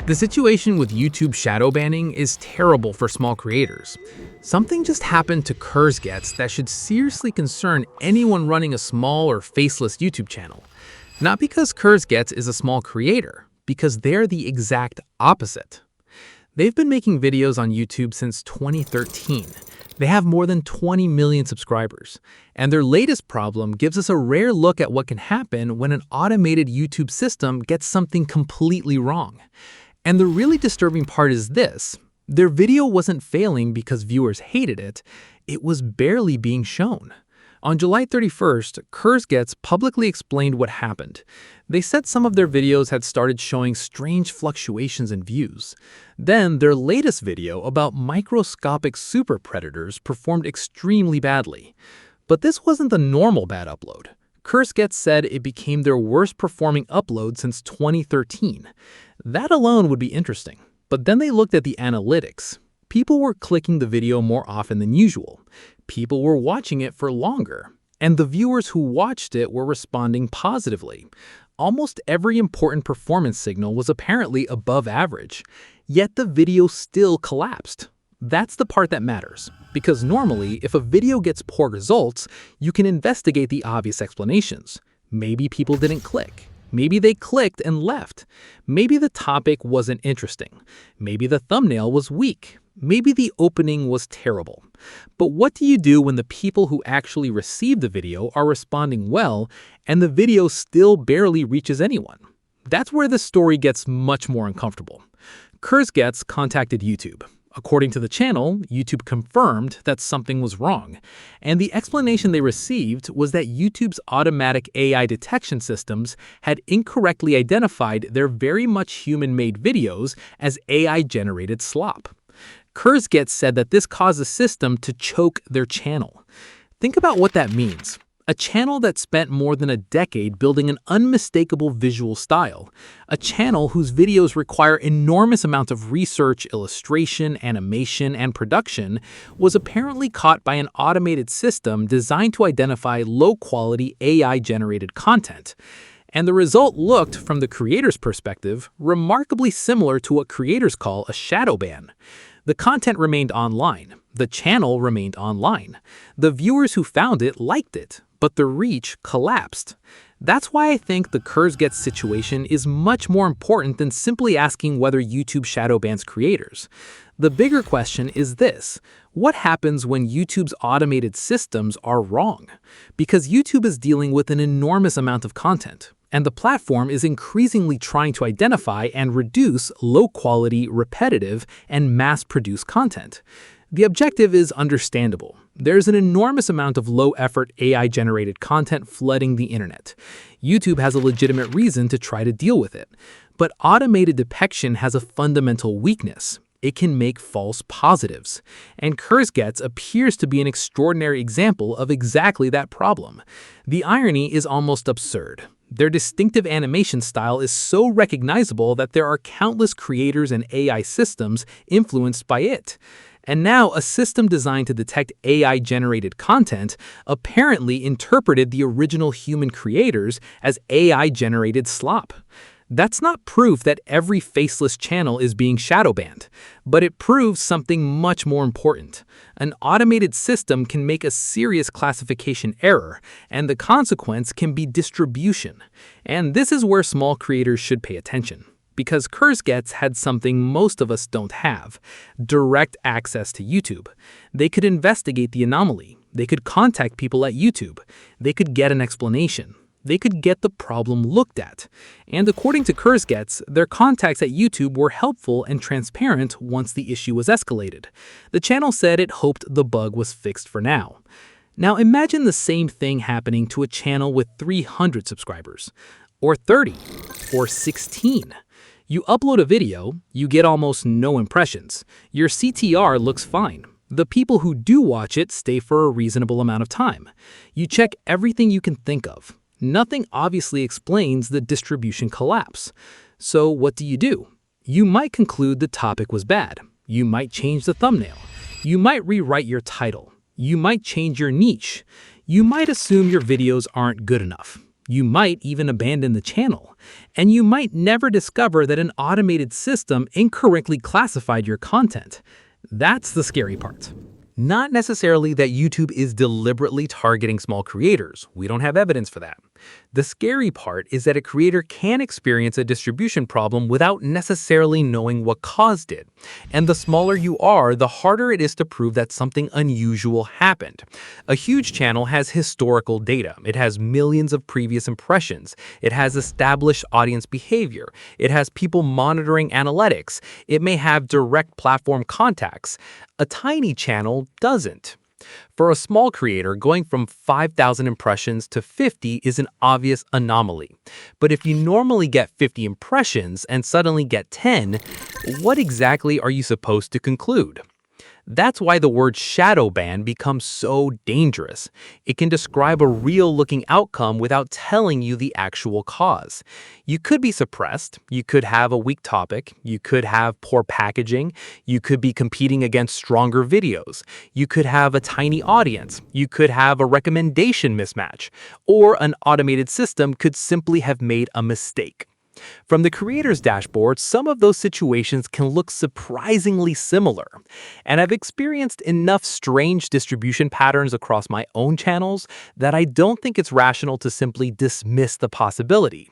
The situation with YouTube shadow banning is terrible for small creators. Something just happened to Kurzgesagt that should seriously concern anyone running a small or faceless YouTube channel. Not because Kurzgesagt is a small creator, because they're the exact opposite. They've been making videos on YouTube since 2013. They have more than 20 million subscribers, and their latest problem gives us a rare look at what can happen when an automated YouTube system gets something completely wrong. And the really disturbing part is this: their video wasn't failing because viewers hated it, it was barely being shown. On July 31st, Kurzgesagt publicly explained what happened. They said some of their videos had started showing strange fluctuations in views. Then, their latest video about microscopic super predators performed extremely badly. But this wasn't the normal bad upload. Kurzgesagt said it became their worst performing upload since 2013. That alone would be interesting. But then they looked at the analytics. People were clicking the video more often than usual. People were watching it for longer. And the viewers who watched it were responding positively. Almost every important performance signal was apparently above average. Yet the video still collapsed. That's the part that matters. Because normally, if a video gets poor results, you can investigate the obvious explanations. Maybe people didn't click. Maybe they clicked and left. Maybe the topic wasn't interesting. Maybe the thumbnail was weak. Maybe the opening was terrible. But what do you do when the people who actually receive the video are responding well and the video still barely reaches anyone? That's where the story gets much more uncomfortable. Kurzgesagt contacted YouTube. According to the channel, YouTube confirmed that something was wrong, and the explanation they received was that YouTube's automatic AI detection systems had incorrectly identified their very much human-made videos as AI-generated slop. Kurzgesagt said that this caused the system to choke their channel. Think about what that means. A channel that spent more than a decade building an unmistakable visual style. A channel whose videos require enormous amounts of research, illustration, animation, and production was apparently caught by an automated system designed to identify low-quality AI-generated content. And the result looked, from the creator's perspective, remarkably similar to what creators call a shadow ban. The content remained online. The channel remained online. The viewers who found it liked it, but the reach collapsed. That's why I think the Kurzgesagt situation is much more important than simply asking whether YouTube shadow bans creators. The bigger question is this: what happens when YouTube's automated systems are wrong? Because YouTube is dealing with an enormous amount of content, and the platform is increasingly trying to identify and reduce low-quality, repetitive, and mass-produced content. The objective is understandable. There's an enormous amount of low-effort AI-generated content flooding the internet. YouTube has a legitimate reason to try to deal with it. But automated detection has a fundamental weakness. It can make false positives. And Kurzgesagt appears to be an extraordinary example of exactly that problem. The irony is almost absurd. Their distinctive animation style is so recognizable that there are countless creators and AI systems influenced by it. And now a system designed to detect AI-generated content apparently interpreted the original human creators as AI-generated slop. That's not proof that every faceless channel is being shadow banned, but it proves something much more important. An automated system can make a serious classification error, and the consequence can be distribution. And this is where small creators should pay attention. Because Kurzgesagt had something most of us don't have: direct access to YouTube. They could investigate the anomaly. They could contact people at YouTube. They could get an explanation. They could get the problem looked at. And according to Kurzgesagt, their contacts at YouTube were helpful and transparent once the issue was escalated. The channel said it hoped the bug was fixed for now. Now imagine the same thing happening to a channel with 300 subscribers, or 30, or 16. You upload a video, you get almost no impressions. Your CTR looks fine. The people who do watch it stay for a reasonable amount of time. You check everything you can think of. Nothing obviously explains the distribution collapse. So what do? You might conclude the topic was bad. You might change the thumbnail. You might rewrite your title. You might change your niche. You might assume your videos aren't good enough. You might even abandon the channel. And you might never discover that an automated system incorrectly classified your content. That's the scary part. Not necessarily that YouTube is deliberately targeting small creators. We don't have evidence for that. The scary part is that a creator can experience a distribution problem without necessarily knowing what caused it. And the smaller you are, the harder it is to prove that something unusual happened. A huge channel has historical data. It has millions of previous impressions. It has established audience behavior. It has people monitoring analytics. It may have direct platform contacts. A tiny channel doesn't. For a small creator, going from 5,000 impressions to 50 is an obvious anomaly. But if you normally get 50 impressions and suddenly get 10, what exactly are you supposed to conclude? That's why the word Shadowban becomes so dangerous. It can describe a real-looking outcome without telling you the actual cause. You could be suppressed, you could have a weak topic, you could have poor packaging, you could be competing against stronger videos, you could have a tiny audience, you could have a recommendation mismatch, or an automated system could simply have made a mistake. From the creator's dashboard, some of those situations can look surprisingly similar. And I've experienced enough strange distribution patterns across my own channels that I don't think it's rational to simply dismiss the possibility.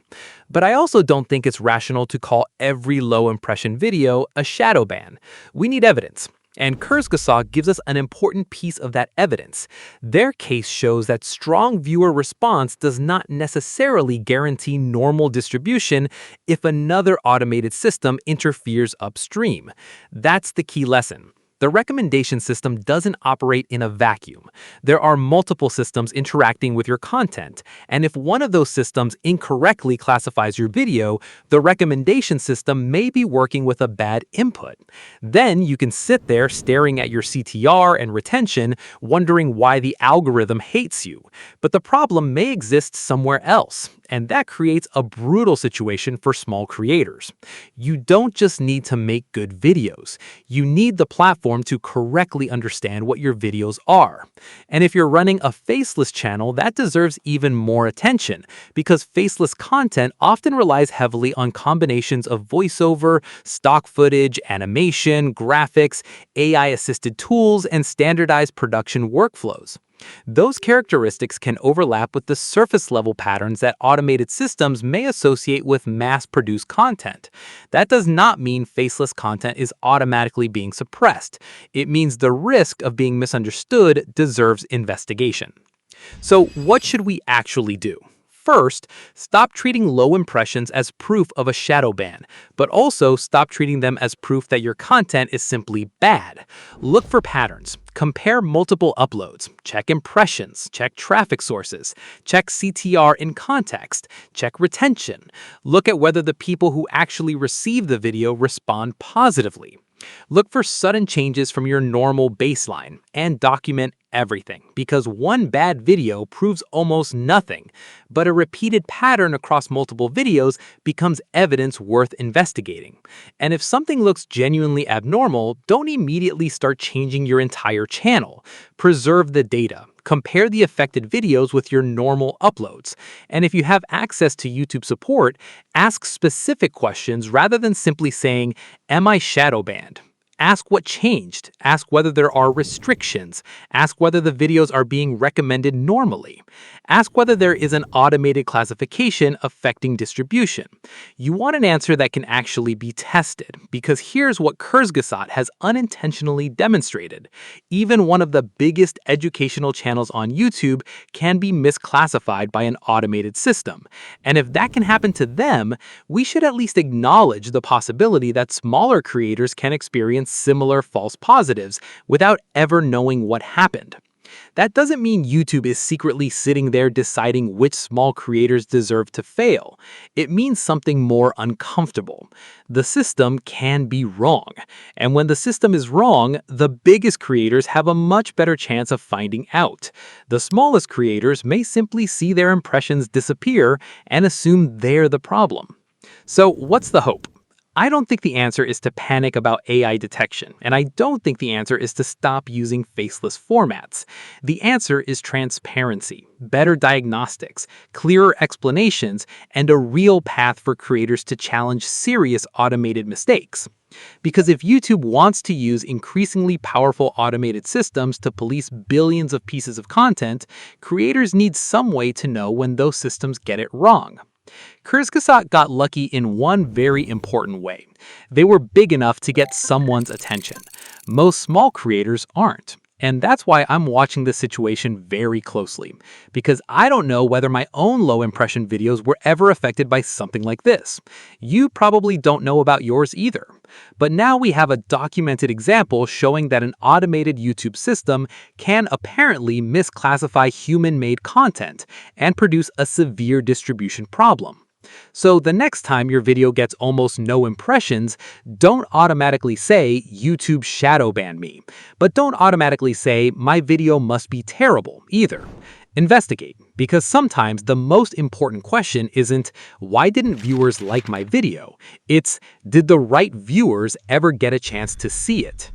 But I also don't think it's rational to call every low impression video a shadow ban. We need evidence. And Kurzgesagt gives us an important piece of that evidence. Their case shows that strong viewer response does not necessarily guarantee normal distribution if another automated system interferes upstream. That's the key lesson. The recommendation system doesn't operate in a vacuum. There are multiple systems interacting with your content, and if one of those systems incorrectly classifies your video, the recommendation system may be working with a bad input. Then you can sit there staring at your CTR and retention, wondering why the algorithm hates you. But the problem may exist somewhere else, and that creates a brutal situation for small creators. You don't just need to make good videos. You need the platform to correctly understand what your videos are. And if you're running a faceless channel, that deserves even more attention, because faceless content often relies heavily on combinations of voiceover, stock footage, animation, graphics, AI-assisted tools, and standardized production workflows. Those characteristics can overlap with the surface-level patterns that automated systems may associate with mass-produced content. That does not mean faceless content is automatically being suppressed. It means the risk of being misunderstood deserves investigation. So, what should we actually do? First, stop treating low impressions as proof of a shadow ban, but also stop treating them as proof that your content is simply bad. Look for patterns. Compare multiple uploads. Check impressions. Check traffic sources. Check CTR in context. Check retention. Look at whether the people who actually receive the video respond positively. Look for sudden changes from your normal baseline and document everything, because one bad video proves almost nothing, but a repeated pattern across multiple videos becomes evidence worth investigating. And if something looks genuinely abnormal, don't immediately start changing your entire channel. Preserve the data. Compare the affected videos with your normal uploads. And if you have access to YouTube support, ask specific questions rather than simply saying, "Am I shadow banned?" Ask what changed. Ask whether there are restrictions. Ask whether the videos are being recommended normally. Ask whether there is an automated classification affecting distribution. You want an answer that can actually be tested, because here's what Kurzgesagt has unintentionally demonstrated. Even one of the biggest educational channels on YouTube can be misclassified by an automated system. And if that can happen to them, we should at least acknowledge the possibility that smaller creators can experience similar false positives without ever knowing what happened. That doesn't mean YouTube is secretly sitting there deciding which small creators deserve to fail. It means something more uncomfortable. The system can be wrong. And when the system is wrong, the biggest creators have a much better chance of finding out. The smallest creators may simply see their impressions disappear and assume they're the problem. So what's the hope? I don't think the answer is to panic about AI detection, and I don't think the answer is to stop using faceless formats. The answer is transparency, better diagnostics, clearer explanations, and a real path for creators to challenge serious automated mistakes. Because if YouTube wants to use increasingly powerful automated systems to police billions of pieces of content, creators need some way to know when those systems get it wrong. Kurzgesagt got lucky in one very important way. They were big enough to get someone's attention. Most small creators aren't. And that's why I'm watching this situation very closely, because I don't know whether my own low impression videos were ever affected by something like this. You probably don't know about yours either. But now we have a documented example showing that an automated YouTube system can apparently misclassify human-made content and produce a severe distribution problem. So the next time your video gets almost no impressions, don't automatically say YouTube shadow banned me. But don't automatically say my video must be terrible either. Investigate, because sometimes the most important question isn't why didn't viewers like my video? It's did the right viewers ever get a chance to see it?